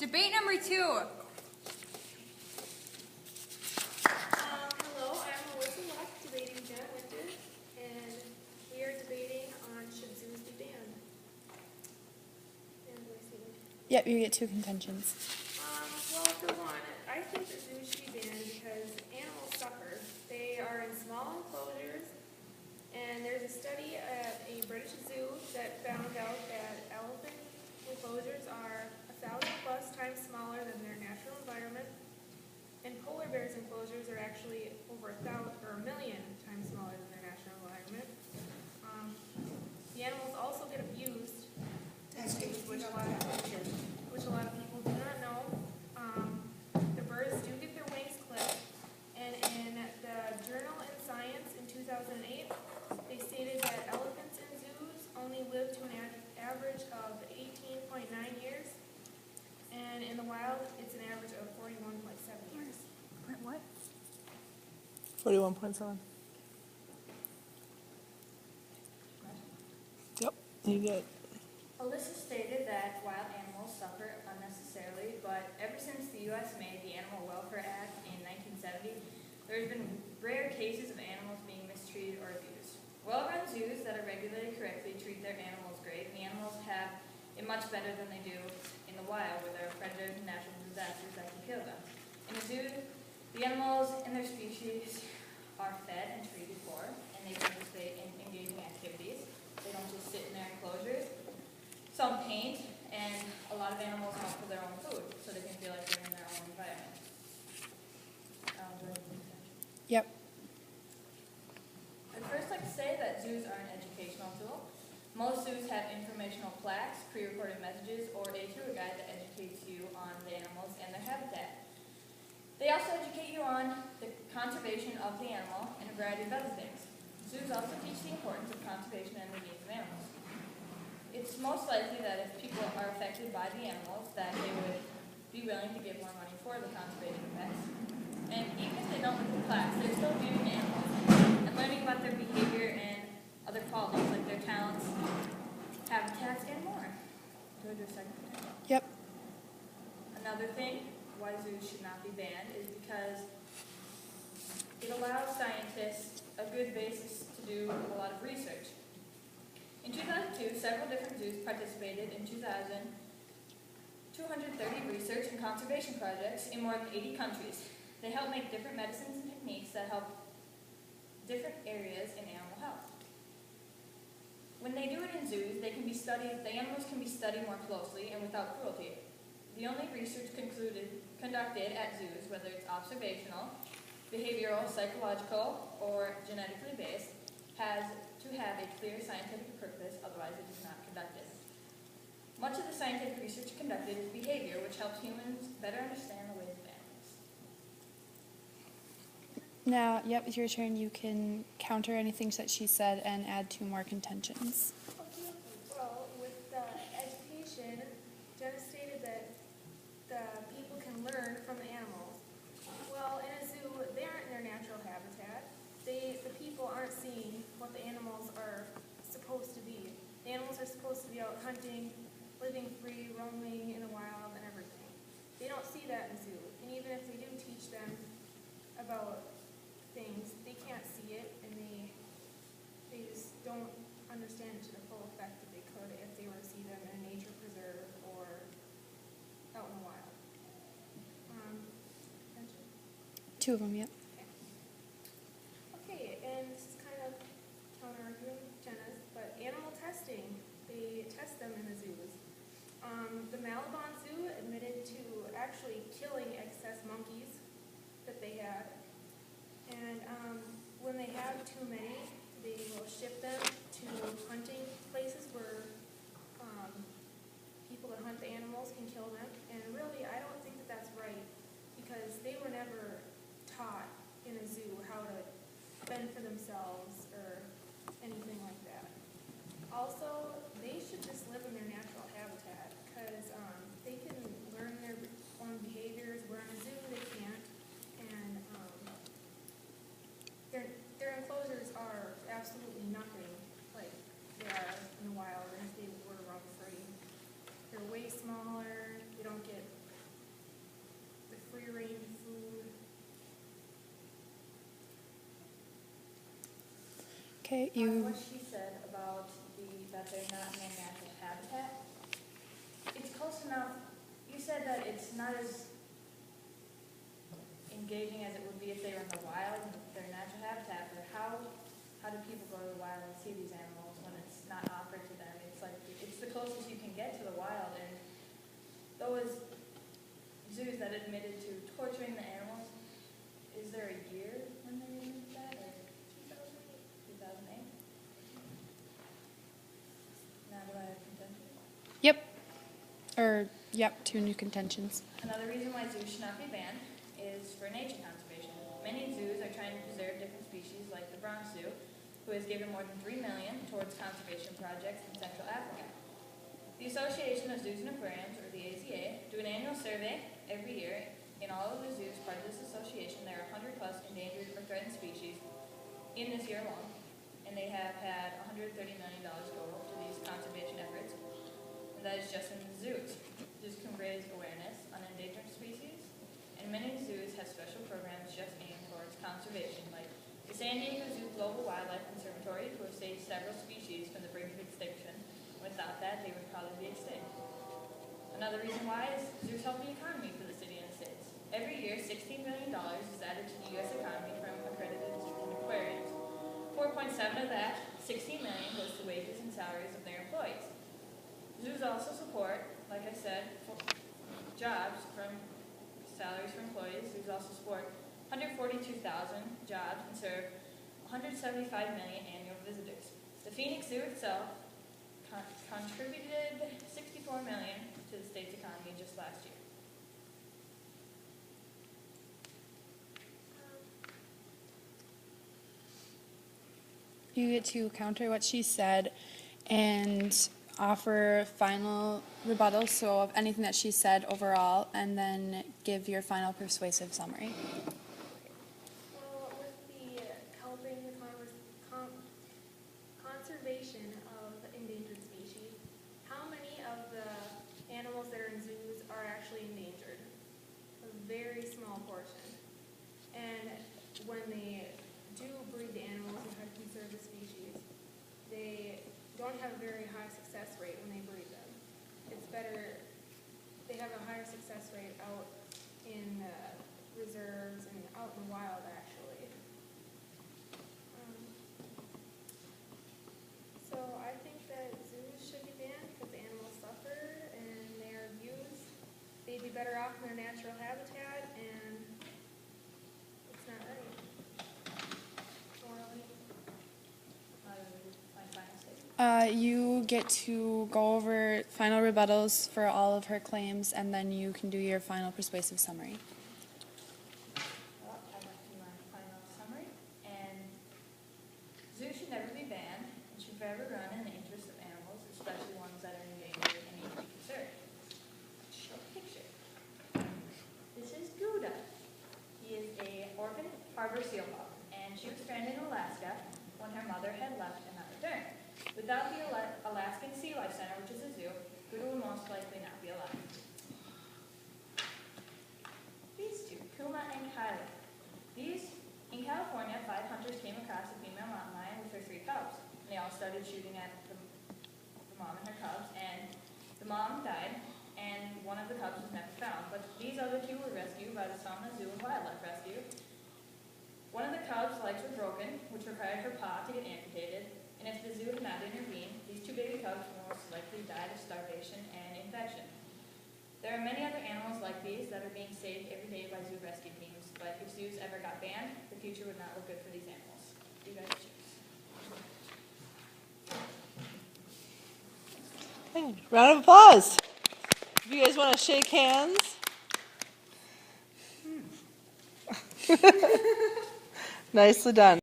Debate number 2. Hello, I'm Melissa Luck, debating Jen Winter, and we are debating on should zoos be banned. And what do I say? Yep, you get 2 contentions. Well, for one, I think that zoos should be banned because animals suffer. They are in small enclosures, and there's a study at a British zoo that found out that elephant enclosures are 1,000+ times smaller than their natural environment, and polar bears enclosures are actually over 1,000 or 1,000,000 times smaller than their natural environment. The animals also get abused, which a lot of people do not know. The birds do get their wings clipped, and in the Journal in Science in 2008, they stated that elephants in zoos only live to an average of 18.9 years, and in the wild, it's an average of 41.7 years. What? 41.7. Yep, you get. Alyssa stated that wild animals suffer unnecessarily, but ever since the U.S. made the Animal Welfare Act in 1970, there has been rare cases of animals being mistreated or abused. Well-run zoos that are regulated correctly treat their animals great, and the animals have it much better than they do in the wild, where there are predators and natural disasters that can kill them. In a zoo, the animals and their species are fed and treated for, and they participate in engaging activities. They don't just sit in their enclosures. Some paint, and a lot of animals hunt for their own food, so they can feel like they're in their own environment. Yep. I'd first like to say that zoos are an educational tool. Most zoos have informational plaques, pre-recorded messages, or a tour guide that educates you on the animals and their habitat. They also educate you on the conservation of the animal and a variety of other things. Zoos also teach the importance of conservation and the needs of animals. It's most likely that if people are affected by the animals, that they would be willing to give more money for the conservation effects. And even if they don't look at the class, they're still viewing animals and learning about their behavior and other qualities like their talents, habitats, and more. Do I do a second? Yep. Another thing why zoos should not be banned is because it allows scientists a good basis to do a lot of research. In 2002, several different zoos participated in 230 research and conservation projects in more than 80 countries. They help make different medicines and techniques that help different areas in animal health. When they do it in zoos, the animals can be studied more closely and without cruelty. The only research conducted at zoos, whether it's observational, behavioral, psychological, or genetically based, has to have a clear scientific purpose, otherwise it is not conducted. Much of the scientific research conducted is behavior, which helps humans better understand the ways of animals. Now, yep, it's your turn. You can counter anything that she said and add 2 more contentions. Okay, well, with the education, Jenna stated that the people can learn from the animals. Well, in a zoo, they aren't in their natural habitat. The people aren't seeing what the animals are supposed to be. The animals are supposed to be out hunting, living free, roaming in the wild, and everything. They don't see that in a zoo. And even if they do teach them about things, they can't see it, and they just don't understand it to the full effect that they could if they were to see them in a nature preserve or out in the wild. 2 of them, yep. Okay, and this is kind of counter-arguing Jenna's, but animal testing, they test them in the zoos. The Malibon Zoo admitted to actually killing excess monkeys that they had. And when they have too many, they will ship them to hunting places where people that hunt the animals can kill them. And really, I don't think that that's right, because they were never taught in a zoo how to fend for themselves or anything like that. Also, they should just live in their natural habitat, because they can learn their own behaviors, where in a zoo they can't. And their enclosures are absolutely nothing like they are in the wild, and if they were to roam free. They're way smaller, they don't get Okay, What she said about that they're not in their natural habitat, it's close enough. You said that it's not as engaging as it would be if they were in the wild, their natural habitat, but how do people go to the wild and see these animals when it's not offered to them? It's like, it's the closest you can get to the wild, and those zoos that admitted to torturing the animals, is there a year when they admitted that, or 2008? Now do I have contention? Yep, 2 new contentions. Another reason why zoos should not be banned is for nature conservation. Many zoos are trying to preserve different species, like the Bronx Zoo, who has given more than $3 million towards conservation projects in Central Africa. The Association of Zoos and Aquariums, or the AZA, do an annual survey every year. In all of the zoos part of this association, there are 100 plus endangered or threatened species in this year alone, and they have had $130 million go to these conservation efforts, and that is just in the zoos. Zoos can raise awareness on endangered species, and many zoos have special programs just aimed towards conservation, like the San Diego Zoo Global Wildlife Conservatory, who have saved several species from the brink of extinction. Without that, they would probably be extinct. Another reason why is zoos help the economy for the city and the states. Every year, $16 million is added to the U.S. economy from accredited zoos and aquariums. 4.7 of that, $16 million, goes to wages and salaries of their employees. Zoos also support, like I said, jobs from salaries for employees. Zoos also support 142,000 jobs and serve 175 million annual visitors. The Phoenix Zoo itself contributed $64 million to the state's economy just last year. You get to counter what she said and offer final rebuttals, so of anything that she said overall, and then give your final persuasive summary. Well, with the helping the conservation of endangered species, how many of the animals that are in zoos are actually endangered? A very small portion. And when they do breed the animals and try to conserve the species, they don't have a very high success rate when they breed them. It's better, they have a higher success rate out in reserves and out in the wild, actually. So I think that zoos should be banned because the animals suffer and they are abused. They'd be better off in their natural habitat, and it's not right. Morally. My final statement. You get to go over final rebuttals for all of her claims, and then you can do your final persuasive summary. Well, I'd like to do my final summary, and zoos should never be banned and should forever run in the interest of animals, especially ones that are endangered and need to be conserved. Show a picture. This is Gouda. He is an orphan harbor seal pup, and she was stranded in Alaska when her mother had left and not returned. Without the Alaskan Sea Life Center, which is a zoo, Gouda would most likely not be alive. These two, Kuma and Kylie. In California, 5 hunters came across a female mountain lion with her 3 cubs. They all started shooting at the mom and her cubs, and the mom died, and one of the cubs was never found. But these other 2 were rescued by the Selma Zoo and Wildlife Rescue. One of the cubs' legs were broken, which required her paw to get amputated, and if the zoo had not intervened, these 2 baby cubs would most likely died of starvation and infection. There are many other animals like these that are being saved every day by zoo rescue teams, but if zoos ever got banned, the future would not look good for these animals. You guys choose. Okay, round of applause. If you guys want to shake hands. Nicely done.